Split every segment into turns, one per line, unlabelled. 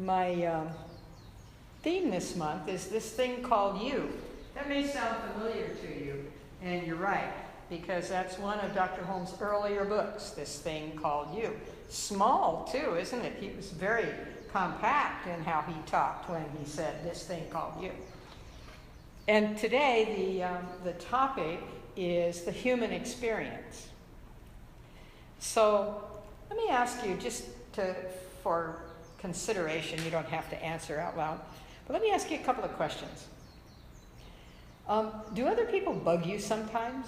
My theme this month is this thing called you. That may sound familiar to you, and you're right, because that's one of Dr. Holmes' earlier books, this thing called you. Small, too, isn't it? He was very compact in how he talked when he said this thing called you. And today, the topic is the human experience. So let me ask you, for consideration, you don't have to answer out loud, but let me ask you a couple of questions. Do other people bug you sometimes?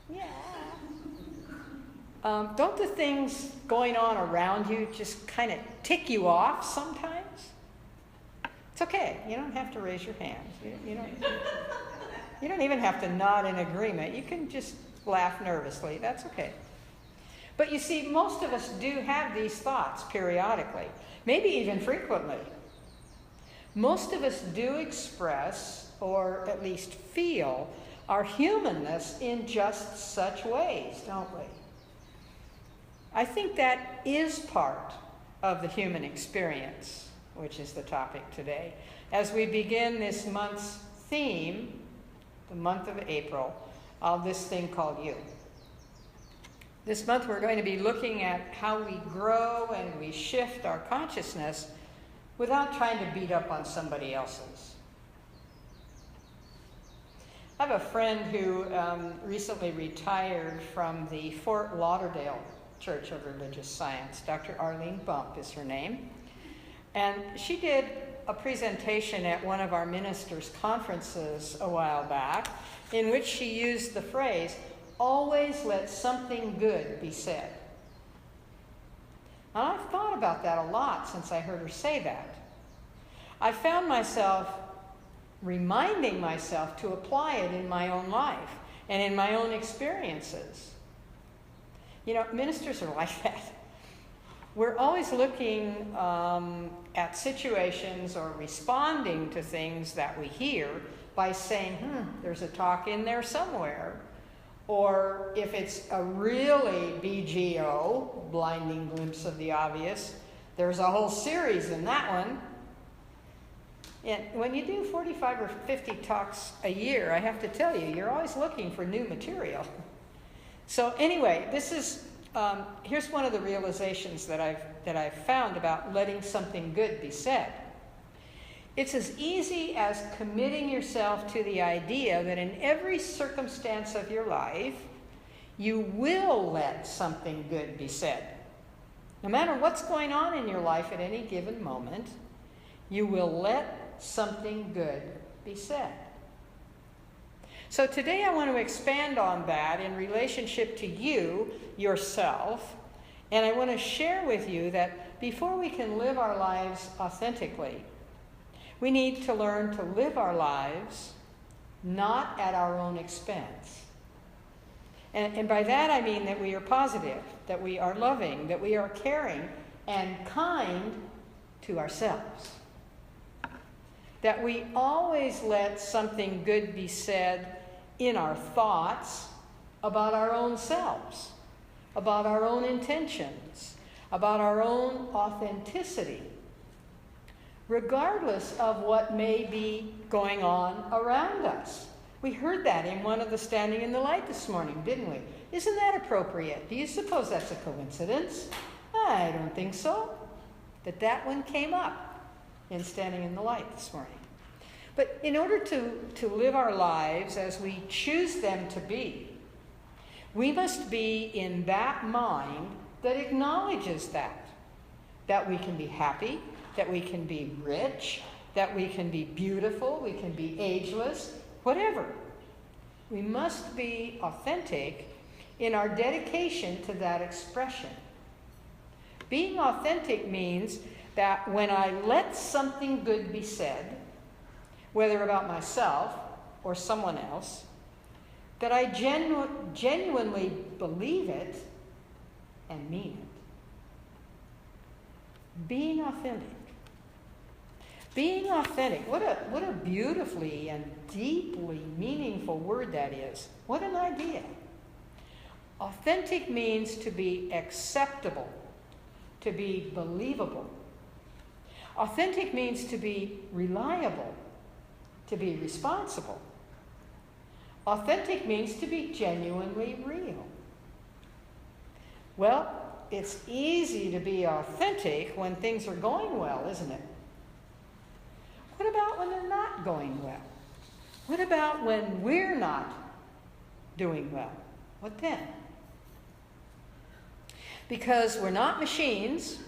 Yeah. Don't the things going on around you just kind of tick you off sometimes? It's okay. You don't have to raise your hand. You don't even have to nod in agreement. You can just laugh nervously. That's okay. But you see, most of us do have these thoughts periodically, maybe even frequently. Most of us do express, or at least feel, our humanness in just such ways, don't we? I think that is part of the human experience, which is the topic today. As we begin this month's theme, the month of April, of this thing called you. This month we're going to be looking at how we grow and we shift our consciousness without trying to beat up on somebody else's. I have a friend who recently retired from the Fort Lauderdale Church of Religious Science. Dr. Arlene Bump is her name. And she did a presentation at one of our ministers' conferences a while back in which she used the phrase, "Always let something good be said." And I've thought about that a lot since I heard her say that. I found myself reminding myself to apply it in my own life and in my own experiences. You know, ministers are like that. We're always looking at situations or responding to things that we hear by saying, there's a talk in there somewhere. Or if it's a really BGO, blinding glimpse of the obvious, there's a whole series in that one. And when you do 45 or 50 talks a year, I have to tell you, you're always looking for new material. So anyway, this is here's one of the realizations that I've found about letting something good be said. It's as easy as committing yourself to the idea that in every circumstance of your life, you will let something good be said. No matter what's going on in your life at any given moment, you will let something good be said. So today I want to expand on that in relationship to you, yourself, and I want to share with you that before we can live our lives authentically, we need to learn to live our lives not at our own expense. And by that I mean that we are positive, that we are loving, that we are caring and kind to ourselves. That we always let something good be said in our thoughts about our own selves, about our own intentions, about our own authenticity, regardless of what may be going on around us. We heard that in one of the Standing in the Light this morning, didn't we? Isn't that appropriate? Do you suppose that's a coincidence? I don't think so. That one came up in Standing in the Light this morning. But in order to live our lives as we choose them to be, we must be in that mind that acknowledges that we can be happy, that we can be rich, that we can be beautiful, we can be ageless, whatever. We must be authentic in our dedication to that expression. Being authentic means that when I let something good be said, whether about myself or someone else, that I genuinely believe it and mean it. Being authentic. Being authentic. What a beautifully and deeply meaningful word that is. What an idea. Authentic means to be acceptable, to be believable. Authentic means to be reliable, to be responsible. Authentic means to be genuinely real. Well, it's easy to be authentic when things are going well, isn't it? What about when they're not going well? What about when we're not doing well? What then? Because we're not machines,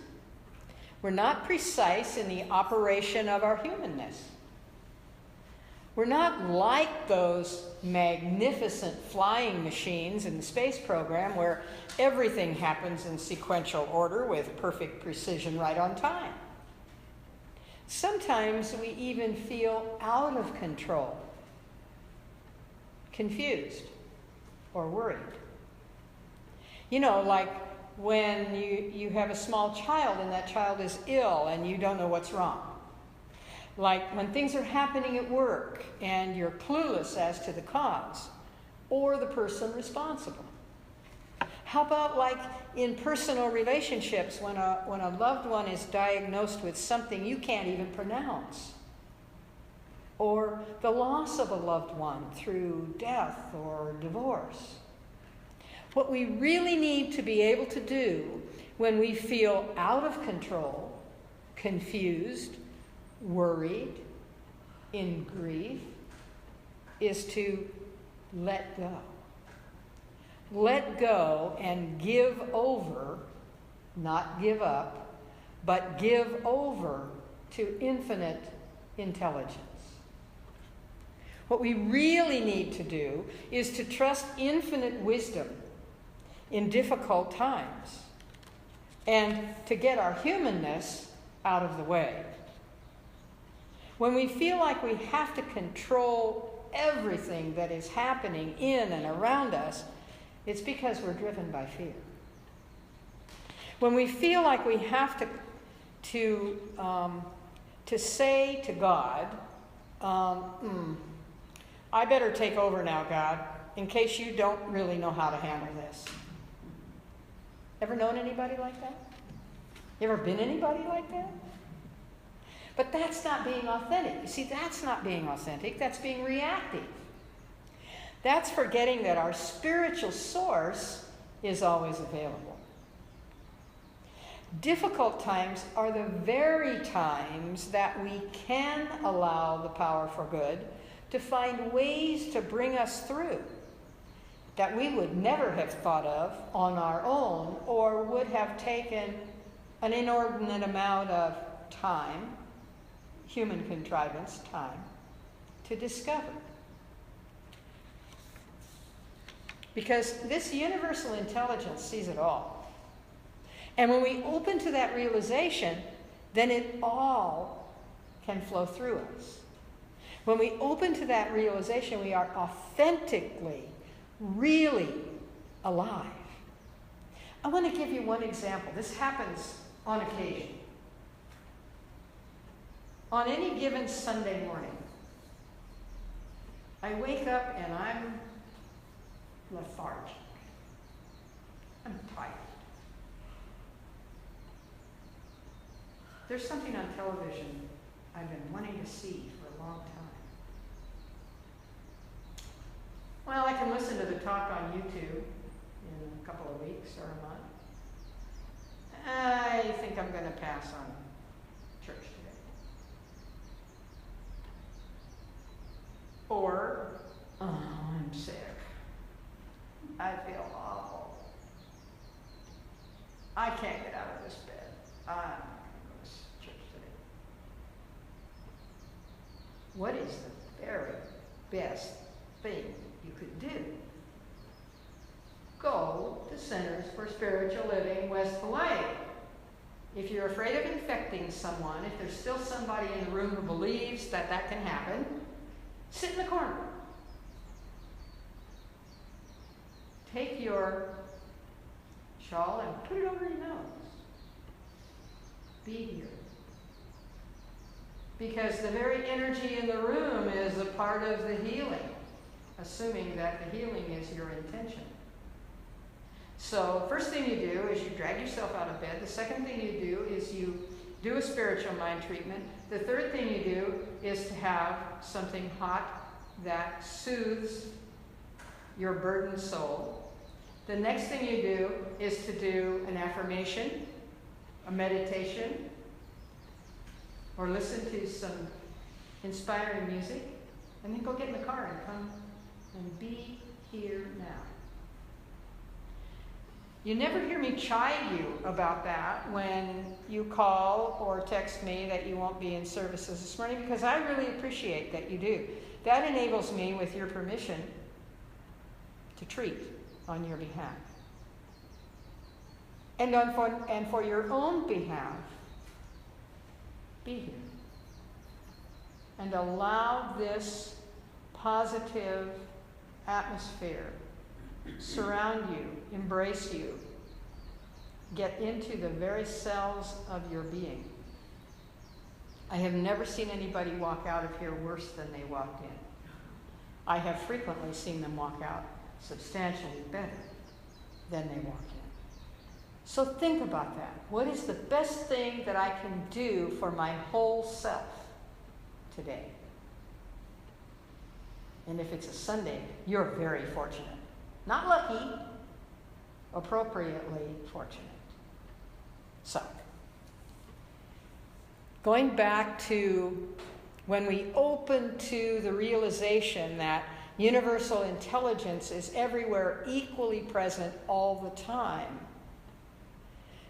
we're not precise in the operation of our humanness. We're not like those magnificent flying machines in the space program where everything happens in sequential order with perfect precision right on time. Sometimes we even feel out of control, confused, or worried. You know, like when you have a small child and that child is ill and you don't know what's wrong. Like when things are happening at work and you're clueless as to the cause or the person responsible. How about like in personal relationships when a loved one is diagnosed with something you can't even pronounce? Or the loss of a loved one through death or divorce. What we really need to be able to do when we feel out of control, confused, worried, in grief, is to let go. Let go and give over, not give up, but give over to infinite intelligence. What we really need to do is to trust infinite wisdom in difficult times and to get our humanness out of the way. When we feel like we have to control everything that is happening in and around us, it's because we're driven by fear. When we feel like we have to say to God, I better take over now, God, in case you don't really know how to handle this. Ever known anybody like that? You ever been anybody like that? But that's not being authentic. You see, that's not being authentic. That's being reactive. That's forgetting that our spiritual source is always available. Difficult times are the very times that we can allow the power for good to find ways to bring us through that we would never have thought of on our own or would have taken an inordinate amount of time, human contrivance time, to discover. Because this universal intelligence sees it all. And when we open to that realization, then it all can flow through us. When we open to that realization, we are authentically, really alive. I want to give you one example. This happens on occasion. On any given Sunday morning, I wake up and I'm lethargic. I'm tired. There's something on television I've been wanting to see for a long time. Well, I can listen to the talk on YouTube in a couple of weeks or a month. I think I'm going to pass on church today. Or, I'm sick. I feel awful. I can't get out of this bed. I'm not going to go to church today. What is the very best thing you could do? Go to Centers for Spiritual Living West Hawaii. If you're afraid of infecting someone, if there's still somebody in the room who believes that that can happen, sit in the corner. Take your shawl and put it over your nose. Be here. Because the very energy in the room is a part of the healing, assuming that the healing is your intention. So first thing you do is you drag yourself out of bed. The second thing you do is you do a spiritual mind treatment. The third thing you do is to have something hot that soothes your burdened soul. The next thing you do is to do an affirmation, a meditation, or listen to some inspiring music, and then go get in the car and come and be here now. You never hear me chide you about that when you call or text me that you won't be in services this morning, because I really appreciate that you do. That enables me, with your permission, to treat on your behalf. And for your own behalf, be here. And allow this positive atmosphere surround you, embrace you, get into the very cells of your being. I have never seen anybody walk out of here worse than they walked in. I have frequently seen them walk out substantially better than they walked in. So think about that. What is the best thing that I can do for my whole self today? And if it's a Sunday, you're very fortunate. Not lucky, appropriately fortunate. So, going back to when we open to the realization that universal intelligence is everywhere equally present all the time,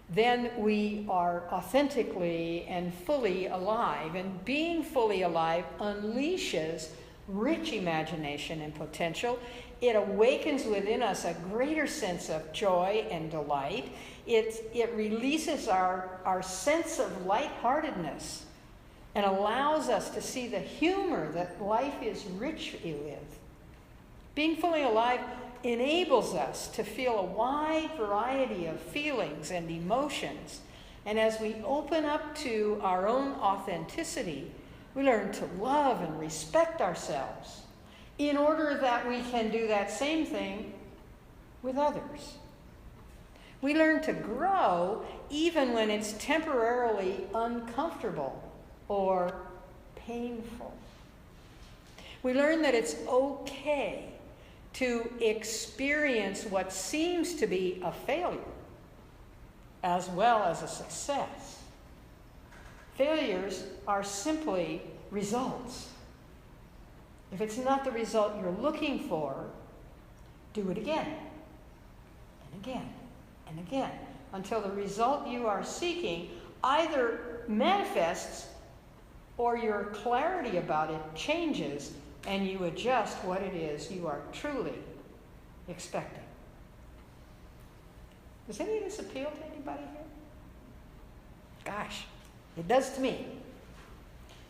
then we are authentically and fully alive. And being fully alive unleashes rich imagination and potential. It awakens within us a greater sense of joy and delight. It releases our sense of lightheartedness and allows us to see the humor that life is rich with. Being fully alive enables us to feel a wide variety of feelings and emotions. And as we open up to our own authenticity, we learn to love and respect ourselves in order that we can do that same thing with others. We learn to grow even when it's temporarily uncomfortable or painful. We learn that it's okay to experience what seems to be a failure as well as a success. Failures are simply results. If it's not the result you're looking for, do it again and again and again until the result you are seeking either manifests or your clarity about it changes and you adjust what it is you are truly expecting. Does any of this appeal to anybody here? Gosh, it does to me.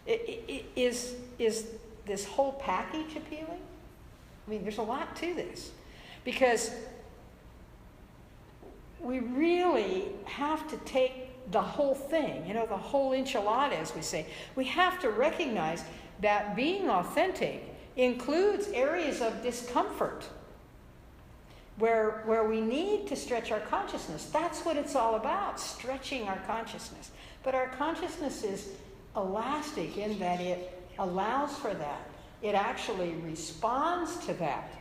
Is this whole package appealing? I mean, there's a lot to this. Because we really have to take the whole thing, the whole enchilada, as we say. We have to recognize that being authentic includes areas of discomfort where we need to stretch our consciousness. That's what it's all about, stretching our consciousness. But our consciousness is elastic in that it allows for that. It actually responds to that.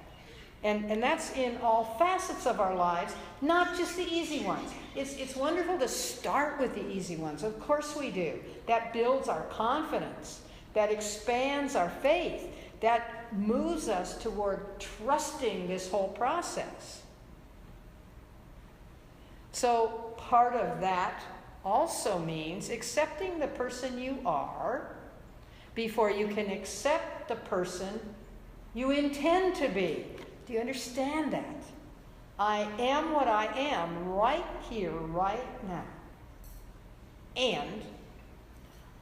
And that's in all facets of our lives, not just the easy ones. It's wonderful to start with the easy ones. Of course we do. That builds our confidence. That expands our faith. That moves us toward trusting this whole process. So part of that also means accepting the person you are before you can accept the person you intend to be. Do you understand that? I am what I am right here, right now. And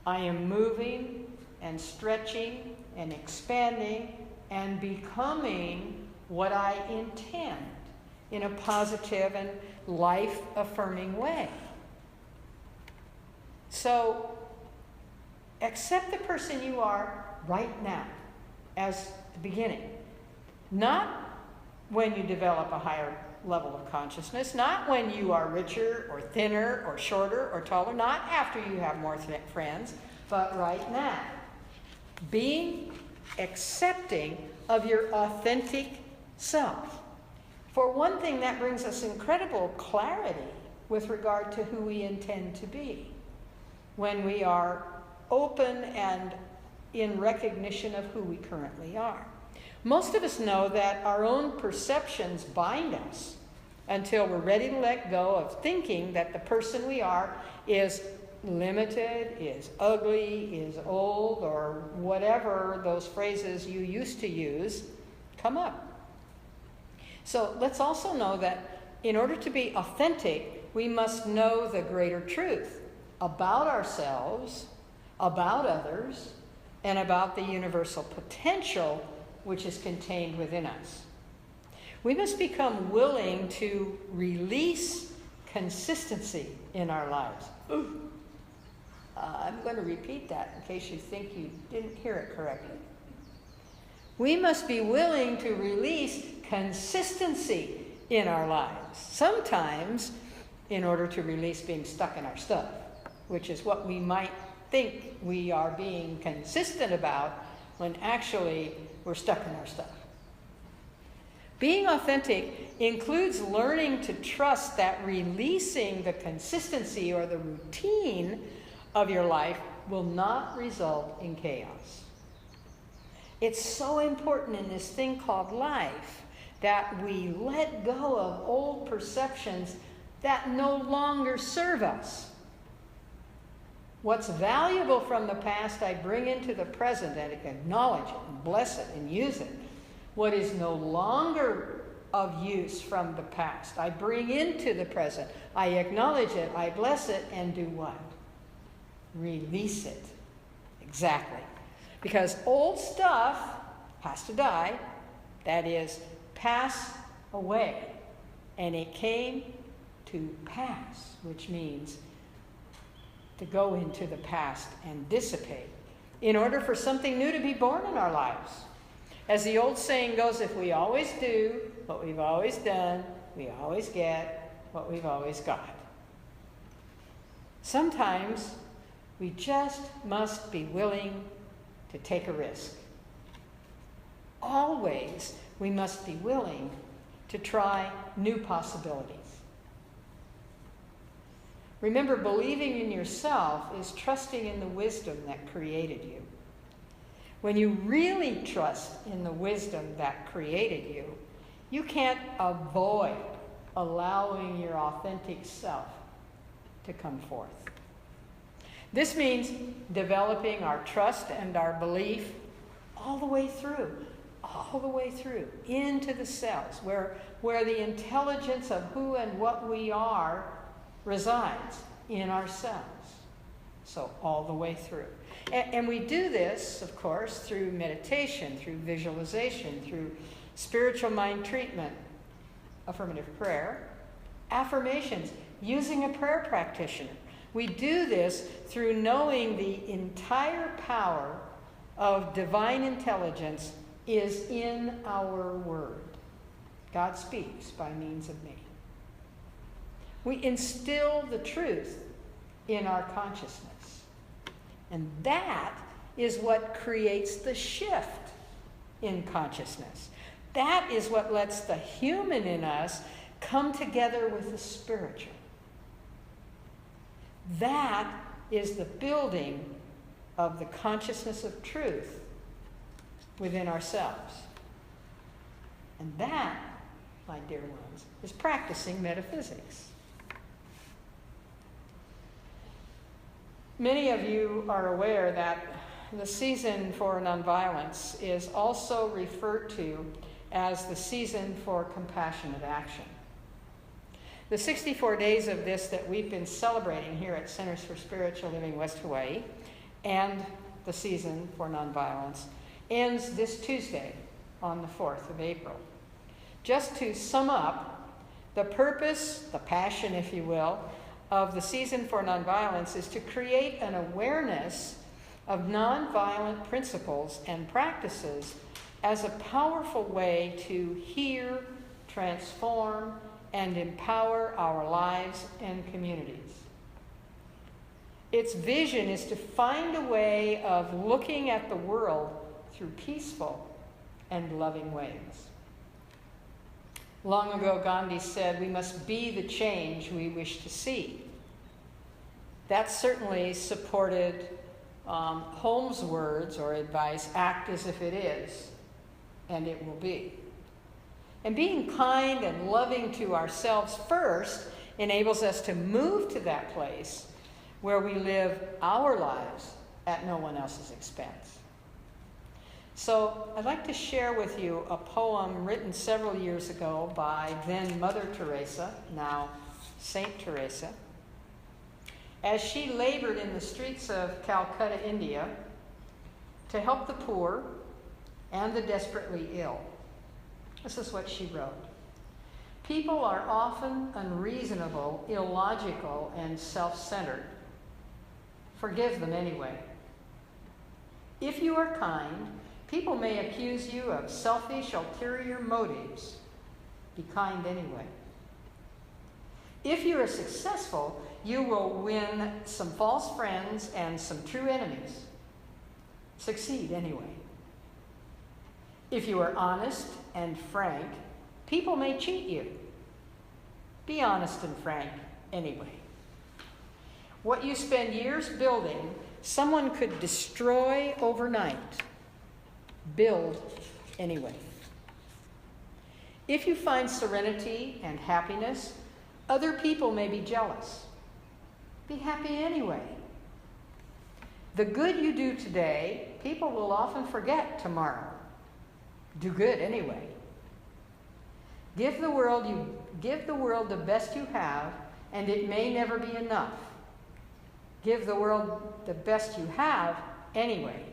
I am moving and stretching and expanding and becoming what I intend in a positive and life-affirming way. So, accept the person you are right now as the beginning. Not when you develop a higher level of consciousness, not when you are richer or thinner or shorter or taller, not after you have more friends, but right now. Being accepting of your authentic self. For one thing, that brings us incredible clarity with regard to who we intend to be when we are open and in recognition of who we currently are. Most of us know that our own perceptions bind us until we're ready to let go of thinking that the person we are is limited, is ugly, is old, or whatever those phrases you used to use come up. So let's also know that in order to be authentic, we must know the greater truth about ourselves, about others, and about the universal potential which is contained within us. We must become willing to release consistency in our lives. I'm going to repeat that in case you think you didn't hear it correctly. We must be willing to release consistency in our lives. Sometimes in order to release being stuck in our stuff, which is what we might think we are being consistent about when actually we're stuck in our stuff. Being authentic includes learning to trust that releasing the consistency or the routine of your life will not result in chaos. It's so important in this thing called life that we let go of old perceptions that no longer serve us. What's valuable from the past, I bring into the present and acknowledge it and bless it and use it. What is no longer of use from the past, I bring into the present. I acknowledge it, I bless it, and do what? Release it. Exactly. Because old stuff has to die, that is, pass away. And it came to pass, which means to go into the past and dissipate in order for something new to be born in our lives. As the old saying goes, if we always do what we've always done, we always get what we've always got. Sometimes we just must be willing to take a risk. Always we must be willing to try new possibilities. Remember, believing in yourself is trusting in the wisdom that created you. When you really trust in the wisdom that created you, you can't avoid allowing your authentic self to come forth. This means developing our trust and our belief all the way through, into the cells, where the intelligence of who and what we are resides in ourselves. So all the way through. And we do this, of course, through meditation, through visualization, through spiritual mind treatment, affirmative prayer, affirmations, using a prayer practitioner. We do this through knowing the entire power of divine intelligence is in our word. God speaks by means of me. We instill the truth in our consciousness. And that is what creates the shift in consciousness. That is what lets the human in us come together with the spiritual. That is the building of the consciousness of truth within ourselves. And that, my dear ones, is practicing metaphysics. Many of you are aware that the season for nonviolence is also referred to as the season for compassionate action. The 64 days of this that we've been celebrating here at Centers for Spiritual Living West Hawaii and the season for nonviolence ends this Tuesday on the 4th of April. Just to sum up, the purpose, the passion, if you will, of the season for nonviolence is to create an awareness of nonviolent principles and practices as a powerful way to hear, transform, and empower our lives and communities. Its vision is to find a way of looking at the world through peaceful and loving ways. Long ago, Gandhi said, we must be the change we wish to see. That certainly supported Holmes' words or advice, act as if it is, and it will be. And being kind and loving to ourselves first enables us to move to that place where we live our lives at no one else's expense. So I'd like to share with you a poem written several years ago by then Mother Teresa, now Saint Teresa, as she labored in the streets of Calcutta, India, to help the poor and the desperately ill. This is what she wrote. People are often unreasonable, illogical, and self-centered. Forgive them anyway. If you are kind, people may accuse you of selfish, ulterior motives. Be kind anyway. If you are successful, you will win some false friends and some true enemies. Succeed anyway. If you are honest and frank, people may cheat you. Be honest and frank anyway. What you spend years building, someone could destroy overnight. Build anyway. If you find serenity and happiness, other people may be jealous. Be happy anyway. The good you do today, people will often forget tomorrow. Do good anyway. Give the world the best you have, and it may never be enough. Give the world the best you have anyway.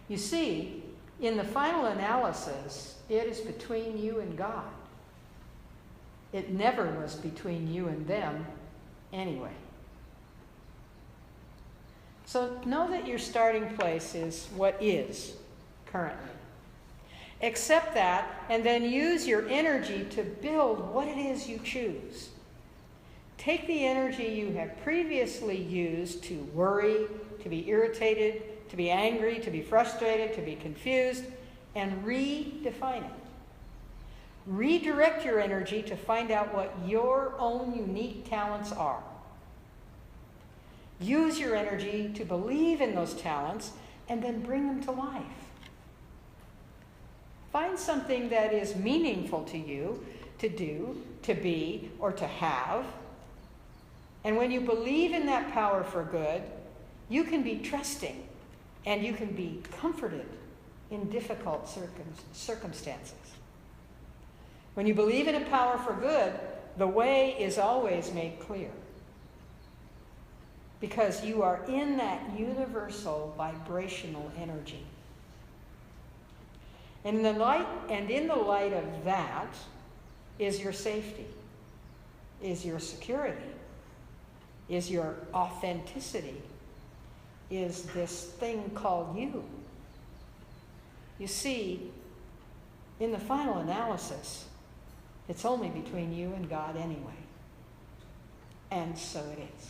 You see, in the final analysis, it is between you and God. It never was between you and them anyway. So know that your starting place is what is currently. Accept that, and then use your energy to build what it is you choose. Take the energy you have previously used to worry, to be irritated, to be angry, to be frustrated, to be confused, and redefine it. Redirect your energy to find out what your own unique talents are. Use your energy to believe in those talents and then bring them to life. Find something that is meaningful to you to do, to be, or to have. And when you believe in that power for good, you can be trusting and you can be comforted in difficult circumstances. When you believe in a power for good, the way is always made clear. Because you are in that universal vibrational energy. And in the light of that is your safety, is your security, is your authenticity, is this thing called you. You see, in the final analysis, it's only between you and God anyway. And so it is.